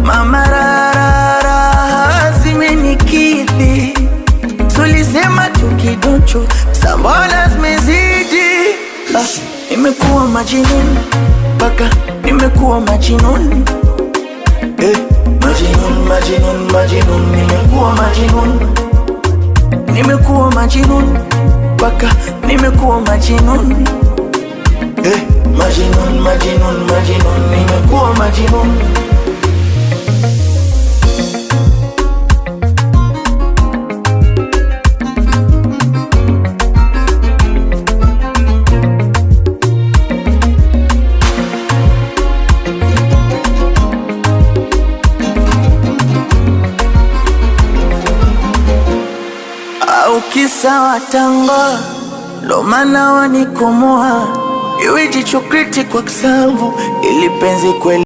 Mama rarara zimenikidhi, tulisema tukidoncho sambona zimezidi. Nimekuwa majinun, baka nimekuwa majinun. Majinun, majinun, majinun, nimekuwa majinun. Nimekuwa majinun, baka nimekuwa majinun. Majinun, majinun, majinun, nimekuwa majinun. Kisa watanga ndo maana wanikomoa, iwe jicho kriti kwa kisambu ili penzi kweli.